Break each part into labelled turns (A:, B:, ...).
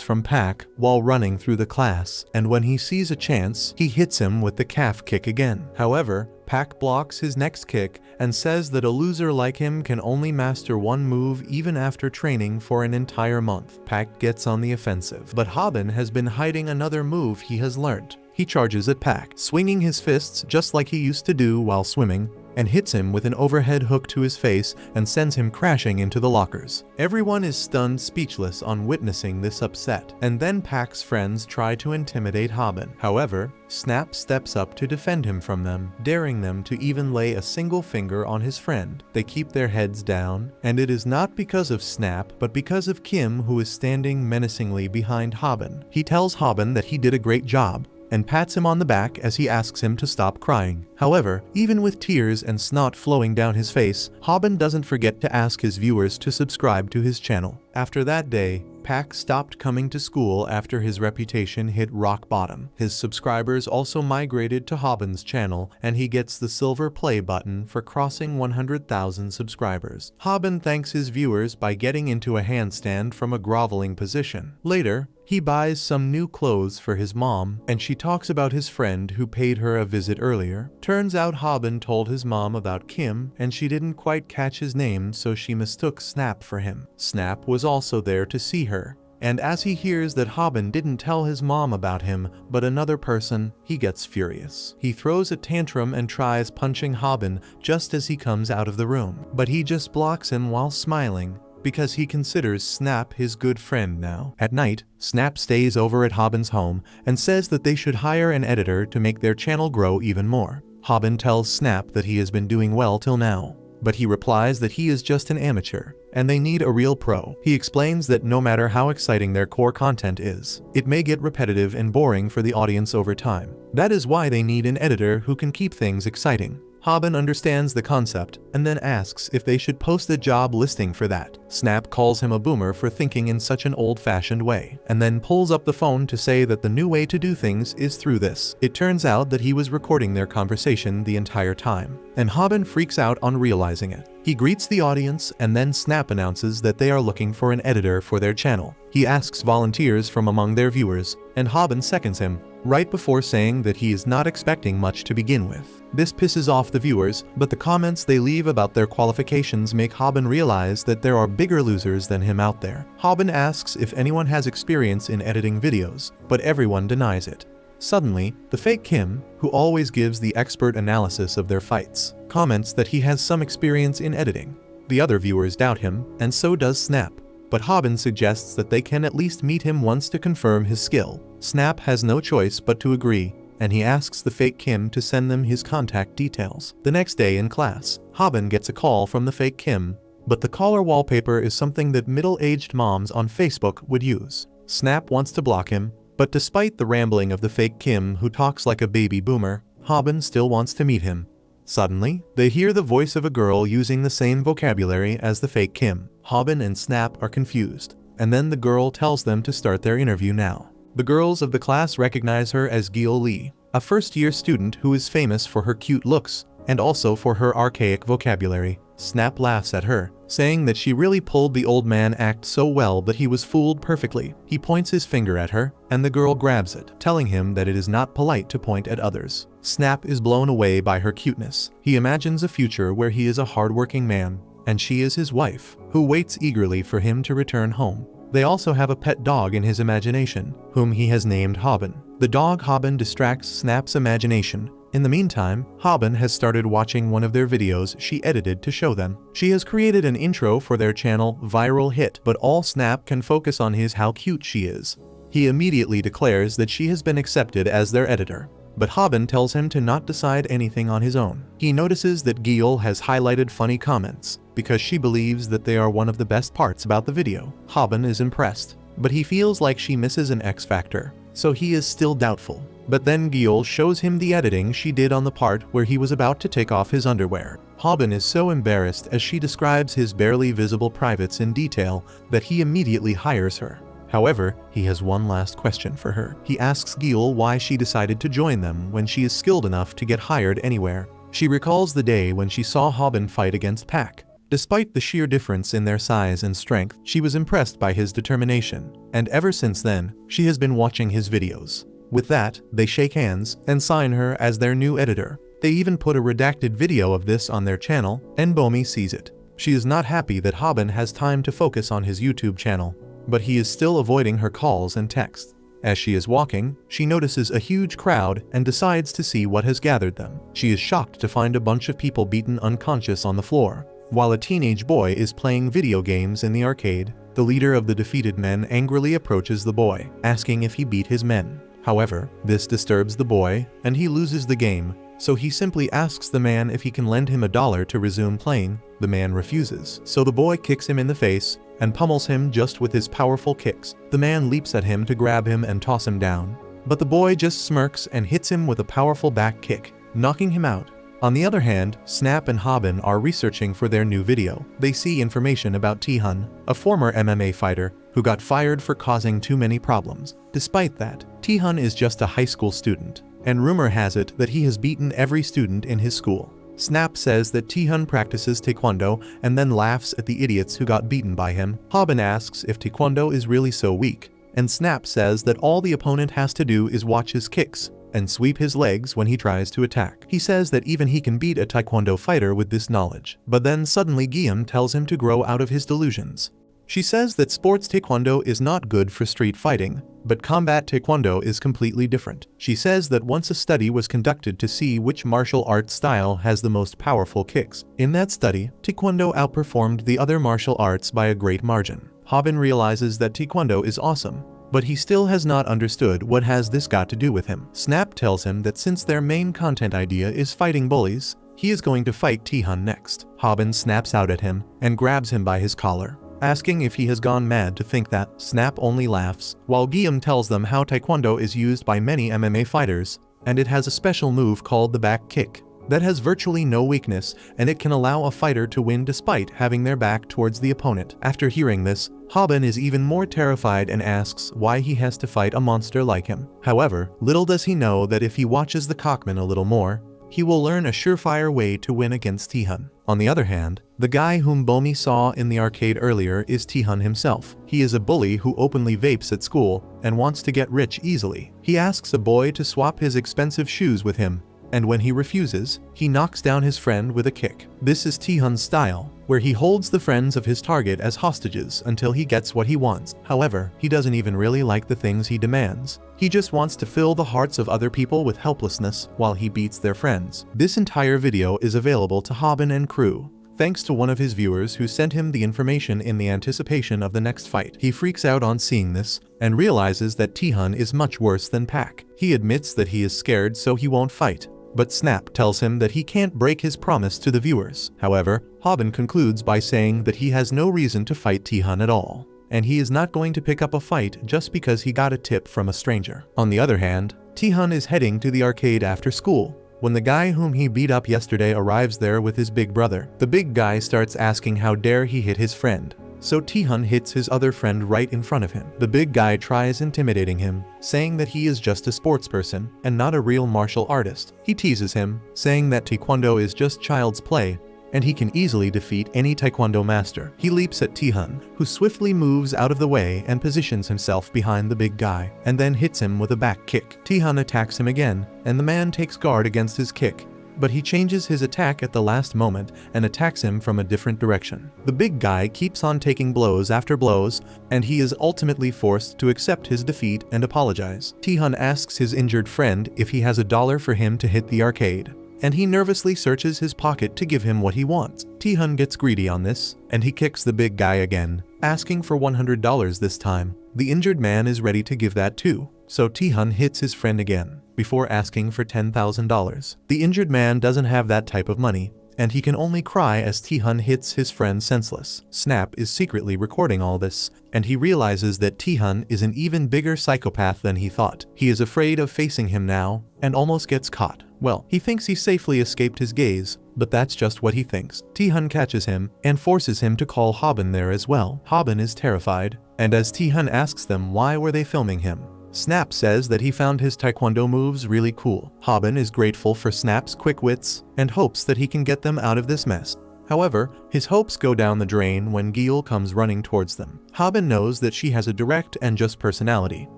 A: from Pack while running through the class, and when he sees a chance, he hits him with the calf kick again. However, Pack blocks his next kick and says that a loser like him can only master one move even after training for an entire month. Pack gets on the offensive, but Haben has been hiding another move he has learned. He charges at Pack, swinging his fists just like he used to do while swimming, and hits him with an overhead hook to his face and sends him crashing into the lockers. Everyone is stunned speechless on witnessing this upset, and then Pack's friends try to intimidate Haben. However, Snap steps up to defend him from them, daring them to even lay a single finger on his friend. They keep their heads down, and it is not because of Snap, but because of Kim, who is standing menacingly behind Haben. He tells Haben that he did a great job, and pats him on the back as he asks him to stop crying. However, even with tears and snot flowing down his face, Haben doesn't forget to ask his viewers to subscribe to his channel. After that day, Pack stopped coming to school after his reputation hit rock bottom. His subscribers also migrated to Haben's channel, and he gets the silver play button for crossing 100,000 subscribers. Haben thanks his viewers by getting into a handstand from a groveling position. Later, he buys some new clothes for his mom, and she talks about his friend who paid her a visit earlier. Turns out Haben told his mom about Kim, and she didn't quite catch his name, so she mistook Snap for him. Snap was also there to see her, and as he hears that Haben didn't tell his mom about him, but another person, he gets furious. He throws a tantrum and tries punching Haben just as he comes out of the room, but he just blocks him while smiling, because he considers Snap his good friend now. At night, Snap stays over at Haben's home and says that they should hire an editor to make their channel grow even more. Haben tells Snap that he has been doing well till now, but he replies that he is just an amateur, and they need a real pro. He explains that no matter how exciting their core content is, it may get repetitive and boring for the audience over time. That is why they need an editor who can keep things exciting. Haben understands the concept and then asks if they should post a job listing for that. Snap calls him a boomer for thinking in such an old-fashioned way, and then pulls up the phone to say that the new way to do things is through this. It turns out that he was recording their conversation the entire time, and Haben freaks out on realizing it. He greets the audience, and then Snap announces that they are looking for an editor for their channel. He asks volunteers from among their viewers, and Haben seconds him, right before saying that he is not expecting much to begin with. This pisses off the viewers, but the comments they leave about their qualifications make Haben realize that there are bigger losers than him out there. Haben asks if anyone has experience in editing videos, but everyone denies it. Suddenly, the fake Kim, who always gives the expert analysis of their fights, comments that he has some experience in editing. The other viewers doubt him, and so does Snap, but Haben suggests that they can at least meet him once to confirm his skill. Snap has no choice but to agree, and he asks the fake Kim to send them his contact details. The next day in class, Haben gets a call from the fake Kim, but the caller wallpaper is something that middle-aged moms on Facebook would use. Snap wants to block him, but despite the rambling of the fake Kim, who talks like a baby boomer, Haben still wants to meet him. Suddenly, they hear the voice of a girl using the same vocabulary as the fake Kim. Haben and Snap are confused, and then the girl tells them to start their interview now. The girls of the class recognize her as Gil Lee, a first-year student who is famous for her cute looks and also for her archaic vocabulary. Snap laughs at her, saying that she really pulled the old man act so well that he was fooled perfectly. He points his finger at her, and the girl grabs it, telling him that it is not polite to point at others. Snap is blown away by her cuteness. He imagines a future where he is a hardworking man, and she is his wife, who waits eagerly for him to return home. They also have a pet dog in his imagination, whom he has named Haben. The dog Haben distracts Snap's imagination. In the meantime, Haben has started watching one of their videos she edited to show them. She has created an intro for their channel, Viral Hit, but all Snap can focus on is how cute she is. He immediately declares that she has been accepted as their editor, but Haben tells him to not decide anything on his own. He notices that Gil has highlighted funny comments, because she believes that they are one of the best parts about the video. Haben is impressed, but he feels like she misses an X factor, so he is still doubtful. But then Gil shows him the editing she did on the part where he was about to take off his underwear. Haben is so embarrassed as she describes his barely visible privates in detail that he immediately hires her. However, he has one last question for her. He asks Gil why she decided to join them when she is skilled enough to get hired anywhere. She recalls the day when she saw Haben fight against Pack. Despite the sheer difference in their size and strength, she was impressed by his determination, and ever since then, she has been watching his videos. With that, they shake hands and sign her as their new editor. They even put a redacted video of this on their channel, and Bomi sees it. She is not happy that Haben has time to focus on his YouTube channel, but he is still avoiding her calls and texts. As she is walking, she notices a huge crowd and decides to see what has gathered them. She is shocked to find a bunch of people beaten unconscious on the floor, while a teenage boy is playing video games in the arcade. The leader of the defeated men angrily approaches the boy, asking if he beat his men. However, this disturbs the boy, and he loses the game, so he simply asks the man if he can lend him $1 to resume playing. The man refuses, so the boy kicks him in the face and pummels him just with his powerful kicks. The man leaps at him to grab him and toss him down, but the boy just smirks and hits him with a powerful back kick, knocking him out. On the other hand, Snap and Haben are researching for their new video. They see information about Tihan, a former MMA fighter who got fired for causing too many problems. Despite that, Tihan is just a high school student, and rumor has it that he has beaten every student in his school. Snap says that Tihan practices taekwondo and then laughs at the idiots who got beaten by him. Haben asks if taekwondo is really so weak, and Snap says that all the opponent has to do is watch his kicks and sweep his legs when he tries to attack. He says that even he can beat a taekwondo fighter with this knowledge. But then suddenly Guillaume tells him to grow out of his delusions. She says that sports taekwondo is not good for street fighting, but combat taekwondo is completely different. She says that once a study was conducted to see which martial arts style has the most powerful kicks. In that study, taekwondo outperformed the other martial arts by a great margin. Haben realizes that taekwondo is awesome, but he still has not understood what has this got to do with him. Snap tells him that since their main content idea is fighting bullies, he is going to fight Tihan next. Haben snaps out at him and grabs him by his collar, asking if he has gone mad to think that. Snap only laughs, while Guillaume tells them how taekwondo is used by many MMA fighters, and it has a special move called the back kick that has virtually no weakness, and it can allow a fighter to win despite having their back towards the opponent. After hearing this, Haben is even more terrified and asks why he has to fight a monster like him. However, little does he know that if he watches the Cockman a little more, he will learn a surefire way to win against Tihan. On the other hand, the guy whom Bomi saw in the arcade earlier is Tihan himself. He is a bully who openly vapes at school and wants to get rich easily. He asks a boy to swap his expensive shoes with him, and when he refuses, he knocks down his friend with a kick. This is Tihan's style, where he holds the friends of his target as hostages until he gets what he wants. However, he doesn't even really like the things he demands. He just wants to fill the hearts of other people with helplessness while he beats their friends. This entire video is available to Haben and crew, thanks to one of his viewers who sent him the information in the anticipation of the next fight. He freaks out on seeing this and realizes that Tihan is much worse than Pak. He admits that he is scared so he won't fight, but Snap tells him that he can't break his promise to the viewers. However, Haben concludes by saying that he has no reason to fight Tihan at all, and he is not going to pick up a fight just because he got a tip from a stranger. On the other hand, Tihan is heading to the arcade after school when the guy whom he beat up yesterday arrives there with his big brother. The big guy starts asking how dare he hit his friend, so Tihan hits his other friend right in front of him. The big guy tries intimidating him, saying that he is just a sports person and not a real martial artist. He teases him, saying that taekwondo is just child's play, and he can easily defeat any taekwondo master. He leaps at Tihan, who swiftly moves out of the way and positions himself behind the big guy, and then hits him with a back kick. Tihan attacks him again, and the man takes guard against his kick, but he changes his attack at the last moment and attacks him from a different direction. The big guy keeps on taking blows after blows, and he is ultimately forced to accept his defeat and apologize. Tihan asks his injured friend if he has $1 for him to hit the arcade, and he nervously searches his pocket to give him what he wants. Tihan gets greedy on this, and he kicks the big guy again, asking for $100 this time. The injured man is ready to give that too, so Tihan hits his friend again, before asking for $10,000. The injured man doesn't have that type of money, and he can only cry as Tihan hits his friend senseless. Snap is secretly recording all this, and he realizes that Tihan is an even bigger psychopath than he thought. He is afraid of facing him now, and almost gets caught. Well, he thinks he safely escaped his gaze, but that's just what he thinks. Tihan catches him and forces him to call Haben there as well. Haben is terrified, and as Tihan asks them why were they filming him, Snap says that he found his taekwondo moves really cool. Haben is grateful for Snap's quick wits and hopes that he can get them out of this mess. However, his hopes go down the drain when Gil comes running towards them. Haben knows that she has a direct and just personality,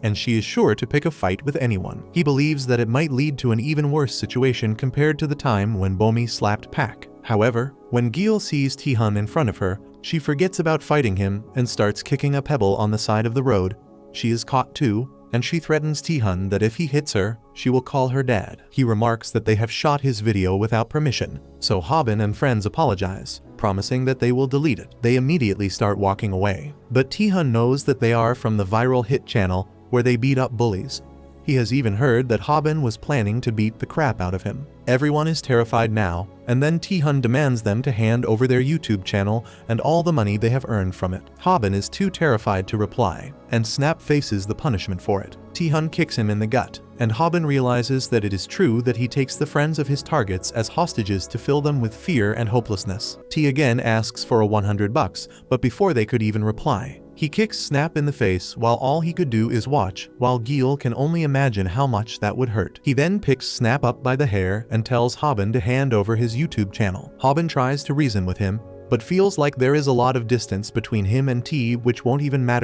A: and she is sure to pick a fight with anyone. He believes that it might lead to an even worse situation compared to the time when Bomi slapped Pak. However, when Gil sees Tihan in front of her, she forgets about fighting him and starts kicking a pebble on the side of the road. She is caught too, and she threatens Tihan that if he hits her, she will call her dad. He remarks that they have shot his video without permission, so Haben and friends apologize, promising that they will delete it. They immediately start walking away, but Tihan knows that they are from the viral hit channel where they beat up bullies. He has even heard that Haben was planning to beat the crap out of him. Everyone is terrified now, and then Tihan demands them to hand over their YouTube channel and all the money they have earned from it. Haben is too terrified to reply, and Snap faces the punishment for it. Tihan kicks him in the gut, and Haben realizes that it is true that he takes the friends of his targets as hostages to fill them with fear and hopelessness. T again asks for a $100, but before they could even reply, he kicks Snap in the face while all he could do is watch, while Gil can only imagine how much that would hurt. He then picks Snap up by the hair and tells Haben to hand over his YouTube channel. Haben tries to reason with him, but feels like there is a lot of distance between him and T, which won't even matter